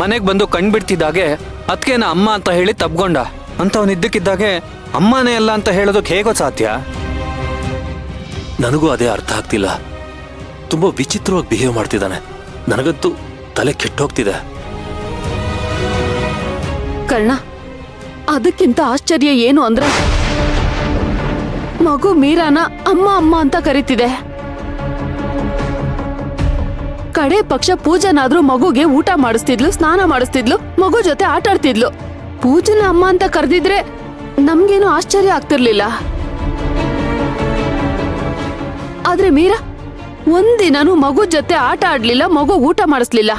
ಮನೆಗೆ ಬಂದು ಕಣ್ಬಿಡ್ತಿದ್ದಾಗೆ ಅದಕ್ಕೇನ ಅಮ್ಮ ಅಂತ ಹೇಳಿ ತಬ್ಕೊಂಡ ಅಂತ ಅವನಿದ್ದಕ್ಕಿದ್ದಾಗೆ ಅಮ್ಮನೇ ಅಲ್ಲ ಅಂತ ಹೇಳೋದಕ್ಕೆ ಹೇಗೋ ಸಾಧ್ಯ? ನನಗೂ ಅದೇ ಅರ್ಥ ಆಗ್ತಿಲ್ಲ. ತುಂಬಾ ವಿಚಿತ್ರವಾಗಿ ಬಿಹೇವ್ ಮಾಡ್ತಿದ್ದಾನೆ. ನನಗಂತೂ ತಲೆ ಕೆಟ್ಟೋಗ್ತಿದೆ. ಕರ್ಣ, ಅದಕ್ಕಿಂತ ಆಶ್ಚರ್ಯ ಏನು ಅಂದ್ರೆ ಮಗು ಮೀರಾನ ಅಮ್ಮ ಅಮ್ಮ ಅಂತ ಕರೀತಿದೆ. ಕಡೆ ಪಕ್ಷ ಪೂಜನಾದ್ರೂ ಮಗುಗೆ ಊಟ ಮಾಡಿಸ್ತಿದ್ಲು, ಸ್ನಾನ ಮಾಡಿಸ್ತಿದ್ಲು, ಮಗು ಜೊತೆ ಆಟ ಆಡ್ತಿದ್ಲು. ಪೂಜನ ಅಮ್ಮ ಅಂತ ಕರೆದಿದ್ರೆ ನಮ್ಗೇನು ಆಶ್ಚರ್ಯ ಆಗ್ತಿರ್ಲಿಲ್ಲ. ಆದ್ರೆ ಮೀರಾ ಒಂದಿನನೂ ಮಗು ಜೊತೆ ಆಟ ಆಡ್ಲಿಲ್ಲ, ಮಗು ಊಟ ಮಾಡಿಸ್ಲಿಲ್ಲ.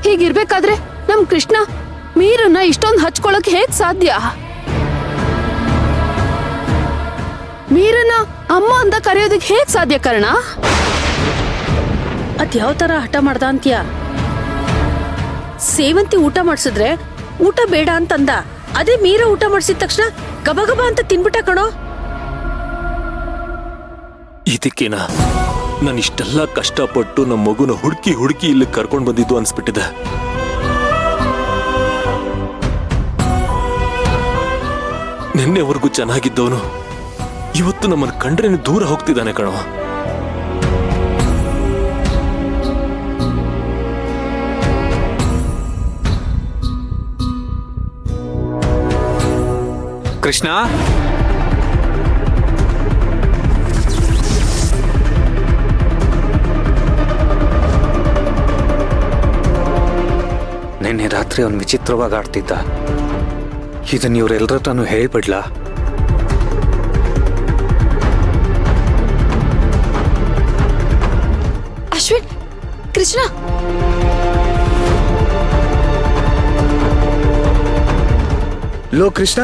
ಹೀಗಿರ್ಬೇಕಾದ್ರೆ ನಮ್ ಕೃಷ್ಣ ಮೀರನ್ನ ಇಷ್ಟೊಂದು ಹಚ್ಕೊಳಕ್ ಹೇಗ್ ಸಾಧ್ಯ? ಮೀರನ್ನ ಅಮ್ಮ ಅಂತ ಕರೆಯೋದಕ್ಕೆ ಹೇಗ್ ಸಾಧ್ಯ ಕರ್ಣ? ಅದ್ ಯಾವ ತರ ಹಠ ಮಾಡ್ದ ಅಂತ್ಯ? ಸೇವಂತಿ ಊಟ ಮಾಡ್ಸಿದ್ರೆ ಊಟ ಬೇಡ ಅಂತಂದ. ಅದೇ ಮೀರ ಊಟ ಮಾಡ್ಸಿದ ತಕ್ಷಣ ಗಬಗಬ ಅಂತ ತಿನ್ಬಿಟ್ಟ ಕಣೋ. ಇದಕ್ಕೇನ ನಾನು ಇಷ್ಟೆಲ್ಲ ಕಷ್ಟಪಟ್ಟು ನಮ್ಮ ಮಗುನ ಹುಡುಕಿ ಹುಡುಕಿ ಇಲ್ಲಿ ಕರ್ಕೊಂಡು ಬಂದಿದ್ದು ಅನ್ಸ್ಬಿಟ್ಟಿದೆ. ನಿನ್ನೆವರೆಗೂ ಚೆನ್ನಾಗಿದ್ದವನು ಇವತ್ತು ನಮ್ಮನ್ನು ಕಂಡ್ರೇನೆ ದೂರ ಹೋಗ್ತಿದ್ದಾನೆ ಕಣೋ. ಕೃಷ್ಣ, ನಿನ್ನೆ ರಾತ್ರಿ ಅವನು ವಿಚಿತ್ರವಾಗಿ ಆಡ್ತಿದ್ದ. ಇದನ್ನ ಇವರೆಲ್ಲರ ತಾನು ಹೇಳ್ಬಿಡ್ಲಾ? ಅಶ್ವಿನ್, ಕೃಷ್ಣ, ಲೋ ಕೃಷ್ಣ,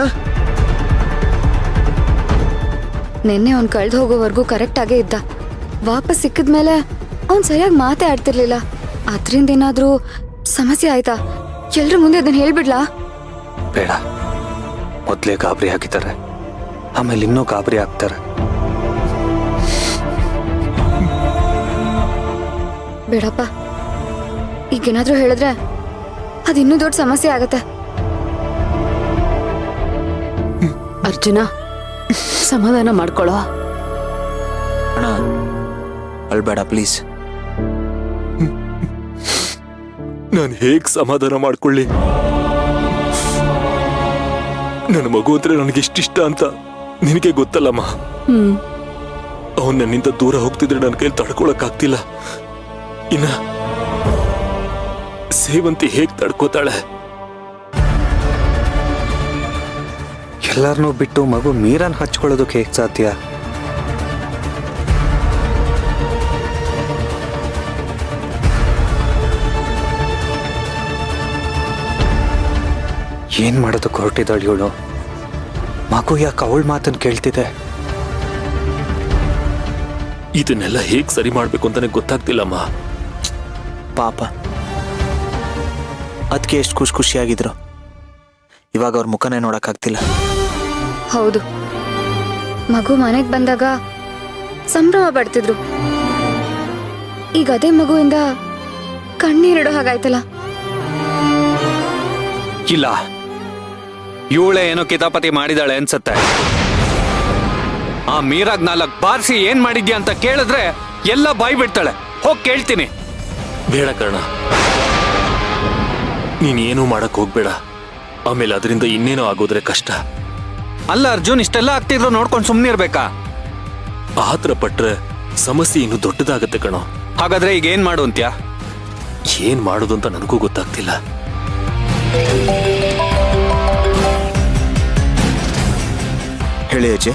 ನಿನ್ನೆ ಅವ್ನು ಕಳೆದು ಹೋಗೋವರೆಗೂ ಕರೆಕ್ಟ್ ಆಗೇ ಇದ್ದ. ವಾಪಸ್ ಸಿಕ್ಕಿದ್ಮೇಲೆ ಅವ್ನು ಸರಿಯಾಗಿ ಮಾತೇ ಆಡ್ತಿರ್ಲಿಲ್ಲ. ಅದರಿಂದ ಏನಾದ್ರೂ ಸಮಸ್ಯೆ ಆಯ್ತಾ? ಎಲ್ರ ಮುಂದೆ ಅದನ್ನ ಹೇಳ್ಬಿಡ್ಲಾ? ಬೇಡ, ಮೊದಲೇ ಗಾಬರಿ ಆಗಿದ್ದಾರೆ, ಆಮೇಲೆ ಇನ್ನೂ ಗಾಬರಿ ಆಗ್ತಾರೆ. ಬೇಡಪ್ಪ, ಈಗೇನಾದ್ರೂ ಹೇಳಿದ್ರೆ ಅದು ಇನ್ನೂ ದೊಡ್ಡ ಸಮಸ್ಯೆ ಆಗತ್ತೆ. ಅರ್ಜುನ, ಸಮಾಧಾನ ಮಾಡ್ಕೊಳ್ಳೋ. ಅಣ್ಣ ಅಳ್ಬೇಡ ಪ್ಲೀಸ್. ನಾನು ಹೇಗ್ ಸಮಾಧಾನ ಮಾಡ್ಕೊಳ್ಳಿ? ನನ್ನ ಮಗು ಅಂದ್ರೆ ನನಗೆ ಎಷ್ಟಿಷ್ಟ ಅಂತ ನಿನಗೆ ಗೊತ್ತಲ್ಲಮ್ಮ. ಅವನ್ ನನ್ನಿಂದ ದೂರ ಹೋಗ್ತಿದ್ರೆ ನನ್ನ ಕೈಲಿ ತಡ್ಕೊಳಕ್ ಆಗ್ತಿಲ್ಲ. ಇನ್ನ ಸೇವಂತಿ ಹೇಗ್ ತಡ್ಕೋತಾಳೆ? ಎಲ್ಲಾರನ್ನೂ ಬಿಟ್ಟು ಮಗು ಮೀರನ್ ಹಚ್ಕೊಳ್ಳೋದಕ್ಕೆ ಹೇಗೆ ಸಾಧ್ಯ? ಏನ್ ಮಾಡೋದಕ್ಕೆ ಹೊರಟಿದ್ದಾಳೆ ಇವಳು? ಮಗು ಯಾಕೆ ಅವಳ ಮಾತನ್ನು ಕೇಳ್ತಿದೆ? ಇದನ್ನೆಲ್ಲ ಹೇಗ್ ಸರಿ ಮಾಡ್ಬೇಕು ಅಂತಾನೆ ಗೊತ್ತಾಗ್ತಿಲ್ಲಮ್ಮ. ಪಾಪ, ಅದಕ್ಕೆ ಎಷ್ಟು ಖುಷಿಯಾಗಿದ್ರು, ಇವಾಗ ಅವ್ರ ಮುಖನೇ ನೋಡಕ್ಕಾಗ್ತಿಲ್ಲ. ಹೌದು, ಮಗು ಮನೆಗೆ ಬಂದಾಗ ಸಂಭ್ರಮ ಪಡ್ತಿದ್ರು. ಈಗ ಅದೇ ಮಗುವಿಂದ ಕಣ್ಣೀರಿಡೋ ಹಾಗಾಯ್ತಲ್ಲ. ಇಲ್ಲ, ಇವಳೆ ಏನೋ ಕಿತಾಪತಿ ಮಾಡಿದಾಳೆ ಅನ್ಸತ್ತೆ. ಆ ಮೀರಾಗ್ 4 ಬಾರಿಸಿ ಏನ್ ಮಾಡಿದ್ಯಾ ಅಂತ ಕೇಳಿದ್ರೆ ಎಲ್ಲ ಬಾಯ್ ಬಿಡ್ತಾಳೆ. ಹೋಗ್ ಕೇಳ್ತೀನಿ. ಬೇಡ ಕರ್ಣ, ನೀನೇನೂ ಮಾಡಕ್ ಹೋಗ್ಬೇಡ. ಆಮೇಲೆ ಅದರಿಂದ ಇನ್ನೇನೋ ಆಗೋದ್ರೆ ಕಷ್ಟ. ಅಲ್ಲ ಅರ್ಜುನ್, ಇಷ್ಟೆಲ್ಲ ಆಗ್ತಿದ್ರು ನೋಡ್ಕೊಂಡು ಸುಮ್ಮನೆ ಇರ್ಬೇಕಾ? ಆತರ ಪಟ್ರೆ ಸಮಸ್ಯೆ ಇನ್ನು ದೊಡ್ಡದಾಗತ್ತೆ ಕಣೋ. ಹಾಗಾದ್ರೆ ಈಗ ಏನ್ ಮಾಡು ಅಂತ್ಯಾ? ಏನ್ ಮಾಡೋದು ಅಂತ ನನಗೂ ಗೊತ್ತಾಗ್ತಿಲ್ಲ. ಹೇಳಿ ಅಜ್ಜಿ.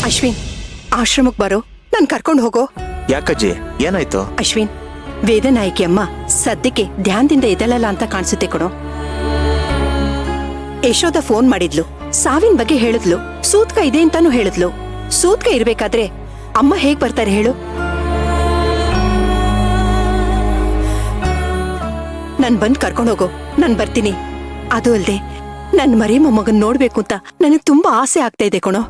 ಅಶ್ವಿನ್, ಆಶ್ರಮಕ್ಕೆ ಬರೋ, ನನ್ ಕರ್ಕೊಂಡು ಹೋಗೋ. ಯಾಕಜ್ಜಿ, ಏನಾಯ್ತು? ಅಶ್ವಿನ್, ವೇದನಾಯಕಿ ಅಮ್ಮ ಸದ್ಯಕ್ಕೆ ಧ್ಯಾನದಿಂದ ಎದಳಲ್ಲ ಅಂತ ಕಾಣಿಸುತ್ತೆ ಕಣೋ. ಯಶೋದ ಫೋನ್ ಮಾಡಿದ್ಲು, ಸಾವಿನ ಬಗ್ಗೆ ಹೇಳಿದ್ಲು, ಸೂತ್ಕ ಇದೆ ಅಂತಾನು ಹೇಳಿದ್ಲು. ಸೂತ್ಕ ಇರ್ಬೇಕಾದ್ರೆ ಅಮ್ಮ ಹೇಗ್ ಬರ್ತಾರೆ ಹೇಳು? ನನ್ ಬಂದ್ ಕರ್ಕೊಂಡು ಹೋಗೋ, ನಾನ್ ಬರ್ತೀನಿ. ಅದು ಅಲ್ದೆ ನನ್ ಮರಿ ಮೊಮ್ಮಗನ್ ನೋಡ್ಬೇಕು ಅಂತ ನನಗ್ ತುಂಬಾ ಆಸೆ ಆಗ್ತಾ ಇದೆ ಕಣೋ.